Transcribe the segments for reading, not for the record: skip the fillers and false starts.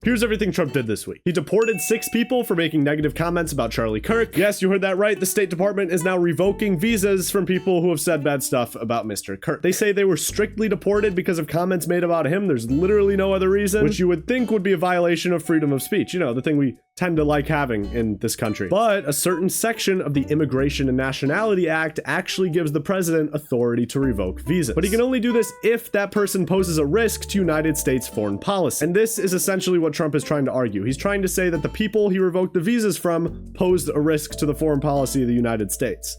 Here's everything Trump did this week. He deported 6 people for making negative comments about Charlie Kirk. Yes, you heard that right. The State Department is now revoking visas from people who have said bad stuff about Mr. Kirk. They say they were strictly deported because of comments made about him. There's literally no other reason, which you would think would be a violation of freedom of speech. You know, the thing we tend to like having in this country. But a certain section of the Immigration and Nationality Act actually gives the president authority to revoke visas. But he can only do this if that person poses a risk to United States foreign policy. And this is essentially what Trump is trying to argue. He's trying to say that the people he revoked the visas from posed a risk to the foreign policy of the United States,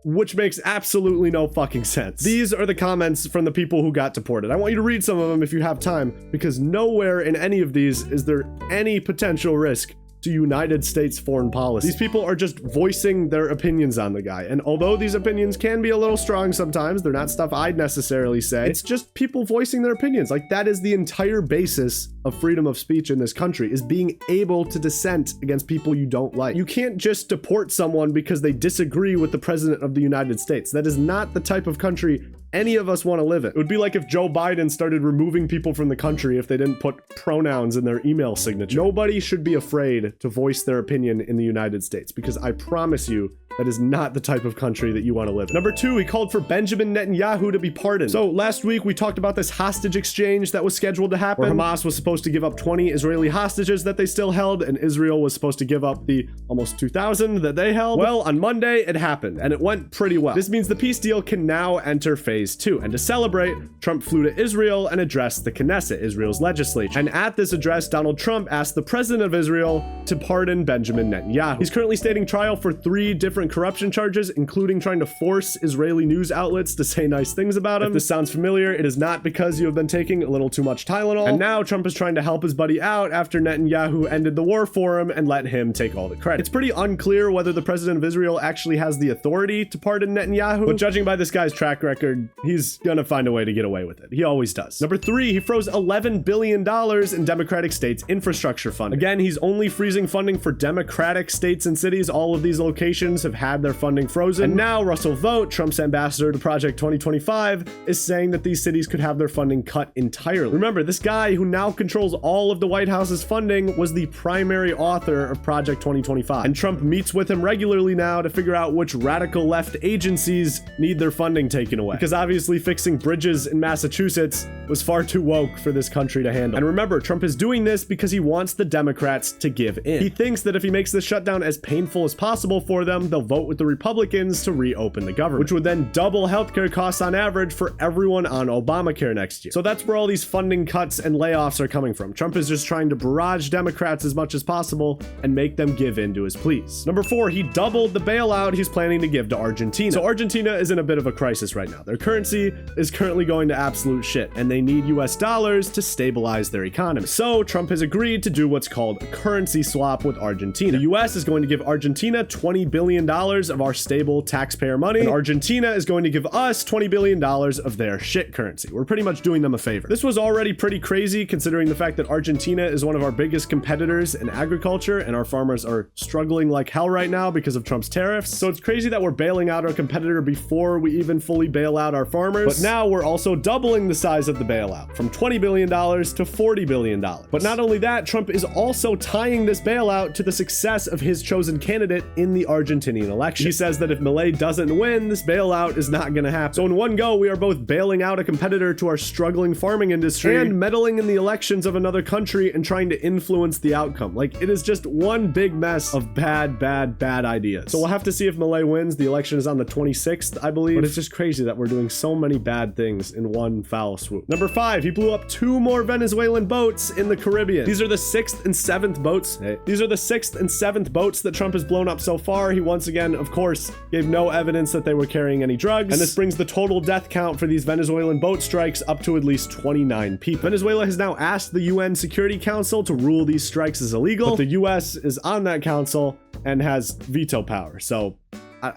which makes absolutely no fucking sense. These are the comments from the people who got deported. I want you to read some of them if you have time, because nowhere in any of these is there any potential risk to United States foreign policy. These people are just voicing their opinions on the guy. And although these opinions can be a little strong sometimes, they're not stuff I'd necessarily say. It's just people voicing their opinions. Like, that is the entire basis of freedom of speech in this country, is being able to dissent against people you don't like. You can't just deport someone because they disagree with the president of the United States. That is not the type of country any of us want to live in. It would be like if Joe Biden started removing people from the country if they didn't put pronouns in their email signature. Nobody should be afraid to voice their opinion in the United States, because I promise you, that is not the type of country that you want to live in. Number 2, he called for Benjamin Netanyahu to be pardoned. So last week we talked about this hostage exchange that was scheduled to happen, where Hamas was supposed to give up 20 Israeli hostages that they still held, and Israel was supposed to give up the almost 2,000 that they held. Well, on Monday it happened, and it went pretty well. This means the peace deal can now enter phase 2, and to celebrate, Trump flew to Israel and addressed the Knesset, Israel's legislature. And at this address, Donald Trump asked the president of Israel to pardon Benjamin Netanyahu. He's currently standing trial for 3 different corruption charges, including trying to force Israeli news outlets to say nice things about him. If this sounds familiar, it is not because you have been taking a little too much Tylenol. And now Trump is trying to help his buddy out after Netanyahu ended the war for him and let him take all the credit. It's pretty unclear whether the president of Israel actually has the authority to pardon Netanyahu, but judging by this guy's track record, he's gonna find a way to get away with it. He always does. Number 3, he froze $11 billion in Democratic states' infrastructure funding. Again, he's only freezing funding for Democratic states and cities. All of these locations have had their funding frozen. And now Russell Vought, Trump's ambassador to Project 2025, is saying that these cities could have their funding cut entirely. Remember, this guy who now controls all of the White House's funding was the primary author of Project 2025. And Trump meets with him regularly now to figure out which radical left agencies need their funding taken away. Because obviously fixing bridges in Massachusetts was far too woke for this country to handle. And remember, Trump is doing this because he wants the Democrats to give in. He thinks that if he makes this shutdown as painful as possible for them, they'll vote with the Republicans to reopen the government, which would then double healthcare costs on average for everyone on Obamacare next year. So that's where all these funding cuts and layoffs are coming from. Trump is just trying to barrage Democrats as much as possible and make them give in to his pleas. Number 4, he doubled the bailout he's planning to give to Argentina. So Argentina is in a bit of a crisis right now. Their currency is currently going to absolute shit, and they need US dollars to stabilize their economy. So Trump has agreed to do what's called a currency swap with Argentina. The US is going to give Argentina $20 billion of our stable taxpayer money, and Argentina is going to give us $20 billion of their shit currency. We're pretty much doing them a favor. This was already pretty crazy considering the fact that Argentina is one of our biggest competitors in agriculture, and our farmers are struggling like hell right now because of Trump's tariffs. So it's crazy that we're bailing out our competitor before we even fully bail out our farmers. But now we're also doubling the size of the bailout from $20 billion to $40 billion. But not only that, Trump is also tying this bailout to the success of his chosen candidate in the Argentinian election. He says that if Milei doesn't win, this bailout is not gonna happen. So in one go, we are both bailing out a competitor to our struggling farming industry and meddling in the elections of another country and trying to influence the outcome. Like, it is just one big mess of bad ideas. So we'll have to see if Milei wins. The election is on the 26th, I believe. But it's just crazy that we're doing so many bad things in one foul swoop. Number 5, he blew up 2 more Venezuelan boats in the Caribbean. These are the 6th and 7th boats. These are the 6th and 7th boats that Trump has blown up so far. He once again, of course, gave no evidence that they were carrying any drugs. And this brings the total death count for these Venezuelan boat strikes up to at least 29 people. Venezuela has now asked the UN Security Council to rule these strikes as illegal, but the US is on that council and has veto power. So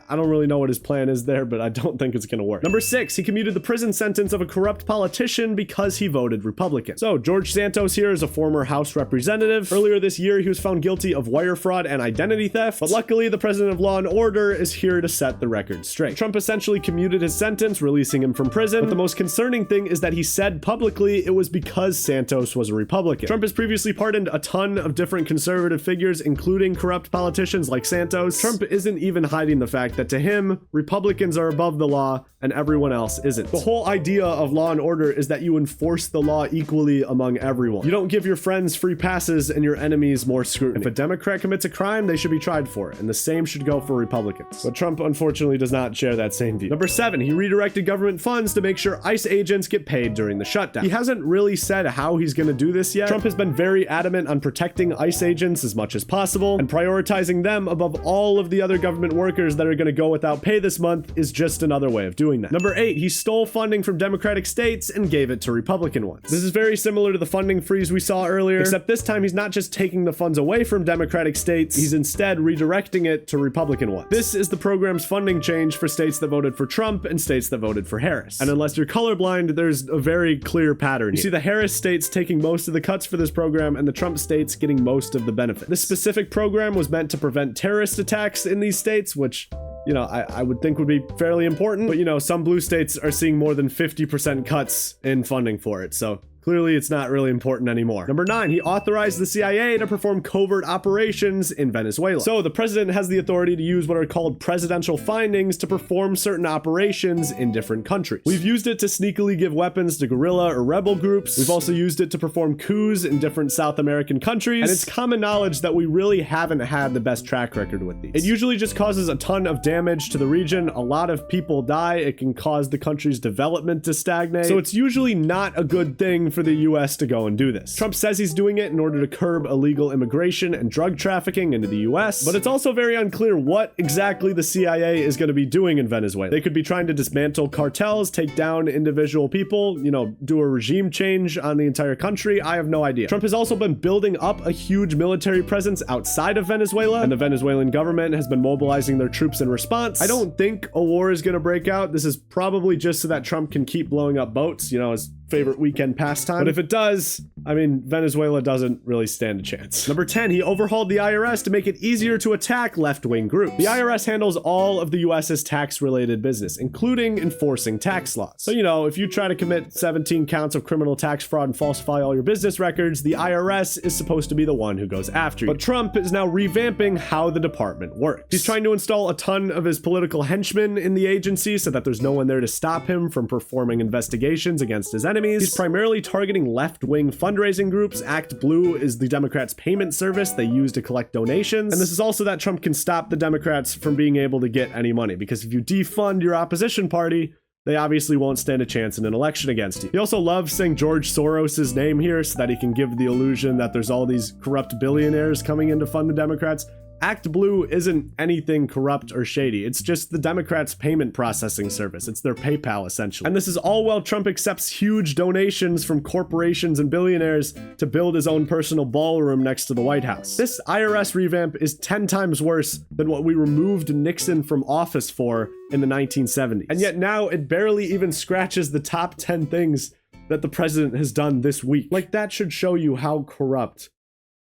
I don't really know what his plan is there, but I don't think it's gonna work. Number 6, he commuted the prison sentence of a corrupt politician because he voted Republican. So George Santos here is a former House representative. Earlier this year, he was found guilty of wire fraud and identity theft, but luckily the president of law and order is here to set the record straight. Trump essentially commuted his sentence, releasing him from prison, but the most concerning thing is that he said publicly it was because Santos was a Republican. Trump has previously pardoned a ton of different conservative figures, including corrupt politicians like Santos. Trump isn't even hiding the fact that to him, Republicans are above the law and everyone else isn't. The whole idea of law and order is that you enforce the law equally among everyone. You don't give your friends free passes and your enemies more scrutiny. If a Democrat commits a crime, they should be tried for it, and the same should go for Republicans. But Trump unfortunately does not share that same view. Number 7, he redirected government funds to make sure ICE agents get paid during the shutdown. He hasn't really said how he's gonna do this yet. Trump has been very adamant on protecting ICE agents as much as possible, and prioritizing them above all of the other government workers that are gonna go without pay this month is just another way of doing that. Number 8, he stole funding from Democratic states and gave it to Republican ones. This is very similar to the funding freeze we saw earlier, except this time he's not just taking the funds away from Democratic states, he's instead redirecting it to Republican ones. This is the program's funding change for states that voted for Trump and states that voted for Harris. And unless you're colorblind, there's a very clear pattern. You see the Harris states taking most of the cuts for this program and the Trump states getting most of the benefit. This specific program was meant to prevent terrorist attacks in these states, which, you know, I would think would be fairly important, but you know, some blue states are seeing more than 50% cuts in funding for it, so clearly it's not really important anymore. Number 9, he authorized the CIA to perform covert operations in Venezuela. So the president has the authority to use what are called presidential findings to perform certain operations in different countries. We've used it to sneakily give weapons to guerrilla or rebel groups. We've also used it to perform coups in different South American countries. And it's common knowledge that we really haven't had the best track record with these. It usually just causes a ton of damage to the region. A lot of people die. It can cause the country's development to stagnate. So it's usually not a good thing for the US to go and do this. Trump says he's doing it in order to curb illegal immigration and drug trafficking into the US, but it's also very unclear what exactly the CIA is going to be doing in Venezuela. They could be trying to dismantle cartels, take down individual people, you know, do a regime change on the entire country. I have no idea. Trump has also been building up a huge military presence outside of Venezuela, and the Venezuelan government has been mobilizing their troops in response. I don't think a war is going to break out. This is probably just so that Trump can keep blowing up boats, you know, his favorite weekend pastime. But if it does, I mean, Venezuela doesn't really stand a chance. Number 10, he overhauled the IRS to make it easier to attack left-wing groups. The IRS handles all of the US's tax-related business, including enforcing tax laws. So, you know, if you try to commit 17 counts of criminal tax fraud and falsify all your business records, the IRS is supposed to be the one who goes after you. But Trump is now revamping how the department works. He's trying to install a ton of his political henchmen in the agency so that there's no one there to stop him from performing investigations against his enemies. He's primarily targeting left-wing fundraising groups. Act Blue is the Democrats' payment service they use to collect donations. And this is also that Trump can stop the Democrats from being able to get any money, because if you defund your opposition party, they obviously won't stand a chance in an election against you. He also loves saying George Soros' name here so that he can give the illusion that there's all these corrupt billionaires coming in to fund the Democrats. Act Blue isn't anything corrupt or shady. It's just the Democrats' payment processing service. It's their PayPal, essentially. And this is all while Trump accepts huge donations from corporations and billionaires to build his own personal ballroom next to the White House. This IRS revamp is 10 times worse than what we removed Nixon from office for in the 1970s. And yet now it barely even scratches the top 10 things that the president has done this week. Like, that should show you how corrupt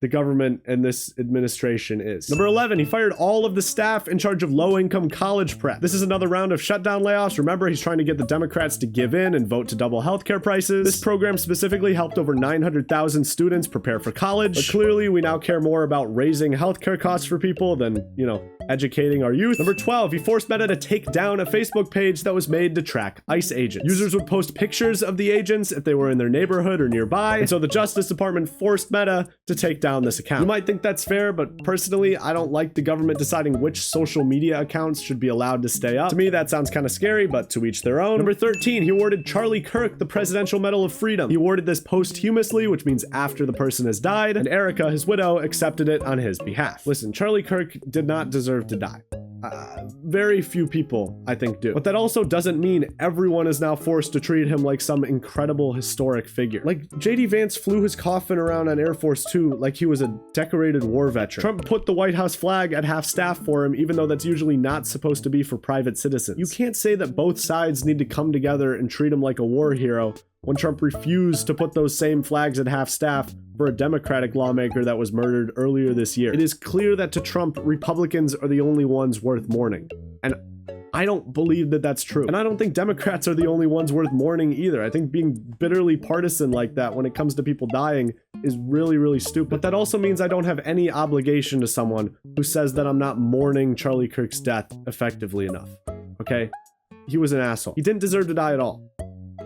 the government and this administration is. Number 11, he fired all of the staff in charge of low-income college prep. This is another round of shutdown layoffs. Remember, he's trying to get the Democrats to give in and vote to double healthcare prices. This program specifically helped over 900,000 students prepare for college. But clearly, we now care more about raising healthcare costs for people than, you know, educating our youth. Number 12, he forced Meta to take down a Facebook page that was made to track ICE agents. Users would post pictures of the agents if they were in their neighborhood or nearby, and so the Justice Department forced Meta to take down this account. You might think that's fair, but personally, I don't like the government deciding which social media accounts should be allowed to stay up. To me, that sounds kind of scary, but to each their own. Number 13, he awarded Charlie Kirk the Presidential Medal of Freedom. He awarded this posthumously, which means after the person has died, and Erica, his widow, accepted it on his behalf. Listen, Charlie Kirk did not deserve to die. Very few people, I think, do. But that also doesn't mean everyone is now forced to treat him like some incredible historic figure. Like, JD Vance flew his coffin around on Air Force 2 like he was a decorated war veteran. Trump put the White House flag at half-staff for him, even though that's usually not supposed to be for private citizens. You can't say that both sides need to come together and treat him like a war hero when Trump refused to put those same flags at half-staff for a Democratic lawmaker that was murdered earlier this year. It is clear that to Trump, Republicans are the only ones worth mourning. And I don't believe that that's true. And I don't think Democrats are the only ones worth mourning either. I think being bitterly partisan like that when it comes to people dying is really, really stupid. But that also means I don't have any obligation to someone who says that I'm not mourning Charlie Kirk's death effectively enough. Okay? He was an asshole. He didn't deserve to die at all,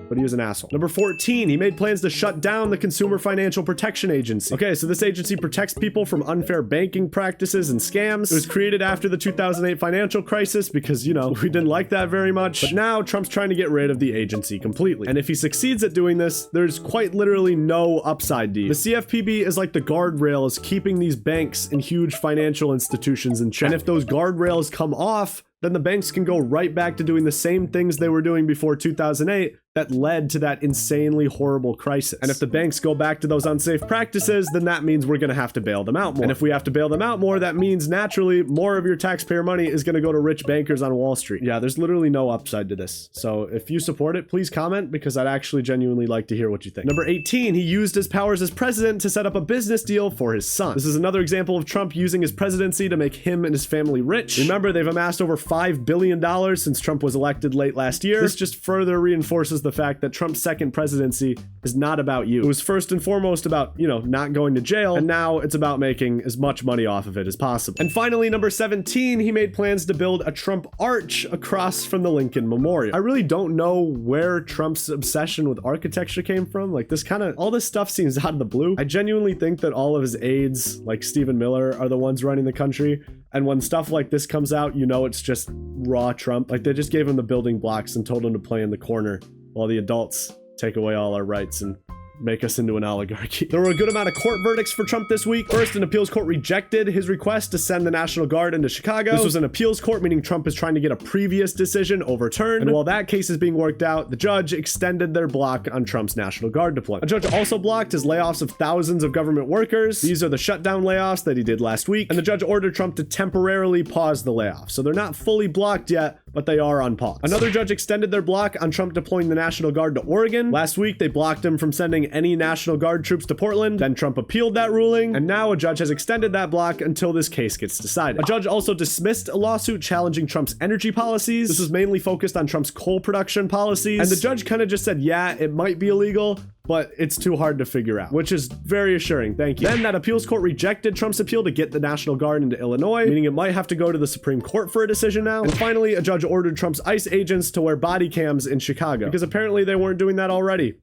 but he was an asshole. Number 14, he made plans to shut down the Consumer Financial Protection Agency. Okay, so this agency protects people from unfair banking practices and scams. It was created after the 2008 financial crisis because, you know, we didn't like that very much. But now Trump's trying to get rid of the agency completely. And if he succeeds at doing this, there's quite literally no upside to you. The CFPB is like the guardrails keeping these banks and huge financial institutions in check. And if those guardrails come off, then the banks can go right back to doing the same things they were doing before 2008 that led to that insanely horrible crisis. And if the banks go back to those unsafe practices, then that means we're gonna have to bail them out more. And if we have to bail them out more, that means naturally more of your taxpayer money is gonna go to rich bankers on Wall Street. Yeah, there's literally no upside to this. So if you support it, please comment because I'd actually genuinely like to hear what you think. Number 18, he used his powers as president to set up a business deal for his son. This is another example of Trump using his presidency to make him and his family rich. Remember, they've amassed over $5 billion since Trump was elected late last year. This just further reinforces the fact that Trump's second presidency is not about you. It was first and foremost about, you know, not going to jail, and now it's about making as much money off of it as possible. And finally, number 17, he made plans to build a Trump arch across from the Lincoln Memorial. I really don't know where Trump's obsession with architecture came from. Like, all this stuff seems out of the blue. I genuinely think that all of his aides, like Stephen Miller, are the ones running the country. And when stuff like this comes out, you know it's just raw Trump. Like, they just gave him the building blocks and told him to play in the corner while the adults take away all our rights and make us into an oligarchy. There were a good amount of court verdicts for Trump this week. First, an appeals court rejected his request to send the National Guard into Chicago. This was an appeals court, meaning Trump is trying to get a previous decision overturned. And while that case is being worked out, the judge extended their block on Trump's National Guard deployment. A judge also blocked his layoffs of thousands of government workers. These are the shutdown layoffs that he did last week. And the judge ordered Trump to temporarily pause the layoffs. So they're not fully blocked yet, but they are on pause. Another judge extended their block on Trump deploying the National Guard to Oregon. Last week, they blocked him from sending any National Guard troops to Portland. Then Trump appealed that ruling, and now a judge has extended that block until this case gets decided. A judge also dismissed a lawsuit challenging Trump's energy policies. This was mainly focused on Trump's coal production policies, and the judge kind of just said, yeah, it might be illegal, but it's too hard to figure out, which is very assuring. Thank you. Then that appeals court rejected Trump's appeal to get the National Guard into Illinois, meaning it might have to go to the Supreme Court for a decision now. And finally, a judge ordered Trump's ICE agents to wear body cams in Chicago because apparently they weren't doing that already,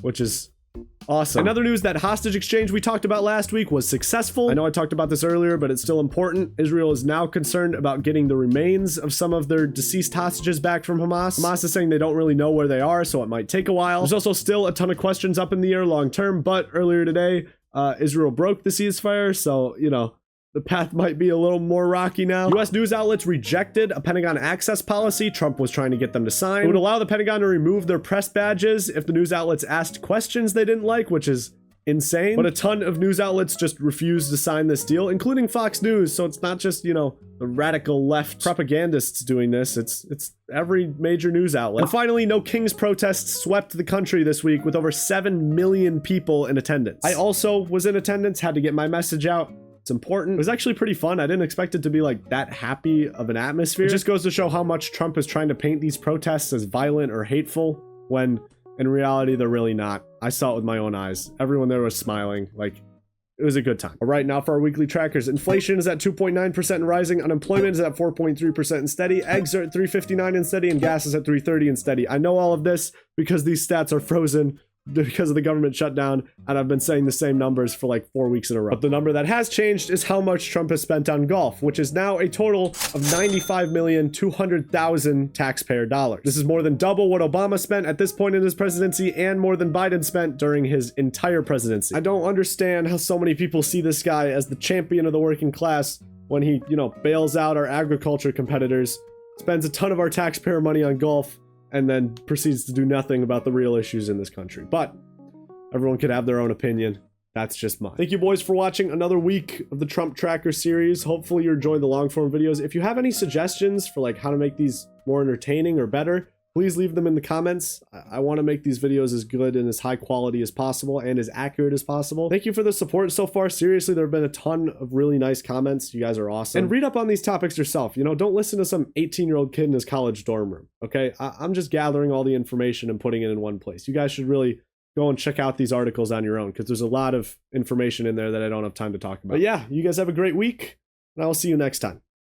which is awesome. Another news, that hostage exchange we talked about last week was successful. I know I talked about this earlier, but it's still important. Israel is now concerned about getting the remains of some of their deceased hostages back from Hamas. Hamas is saying they don't really know where they are, so it might take a while. There's also still a ton of questions up in the air long term, but earlier today, Israel broke the ceasefire, so, you know, the path might be a little more rocky now. U.S. news outlets rejected a Pentagon access policy Trump was trying to get them to sign. It would allow the Pentagon to remove their press badges if the news outlets asked questions they didn't like, which is insane. But a ton of news outlets just refused to sign this deal, including Fox News. So it's not just, you know, the radical left propagandists doing this. It's every major news outlet. And finally, No Kings protests swept the country this week with over 7 million people in attendance. I also was in attendance, had to get my message out. It's important. It was actually pretty fun. I didn't expect it to be like that happy of an atmosphere. It just goes to show how much Trump is trying to paint these protests as violent or hateful when in reality they're really not. I saw it with my own eyes. Everyone there was smiling. Like, it was a good time. All right, now for our weekly trackers. Inflation is at 2.9% and rising. Unemployment is at 4.3% and steady. Eggs are at 3.59 and steady, and gas is at 3.30 and steady. I know all of this because these stats are frozen because of the government shutdown, and I've been saying the same numbers for like 4 weeks in a row. But the number that has changed is how much Trump has spent on golf, which is now a total of $95,200,000 taxpayer dollars. This is more than double what Obama spent at this point in his presidency and more than Biden spent during his entire presidency. I don't understand how so many people see this guy as the champion of the working class when he, you know, bails out our agriculture competitors, spends a ton of our taxpayer money on golf, and then proceeds to do nothing about the real issues in this country. But everyone could have their own opinion. That's just mine. Thank you, boys, for watching another week of the Trump Tracker series. Hopefully you're enjoying the long form videos. If you have any suggestions for like how to make these more entertaining or better, please leave them in the comments. I want to make these videos as good and as high quality as possible and as accurate as possible. Thank you for the support so far. Seriously, there have been a ton of really nice comments. You guys are awesome. And read up on these topics yourself. You know, don't listen to some 18-year-old kid in his college dorm room, okay? I'm just gathering all the information and putting it in one place. You guys should really go and check out these articles on your own, because there's a lot of information in there that I don't have time to talk about. But yeah, you guys have a great week, and I will see you next time.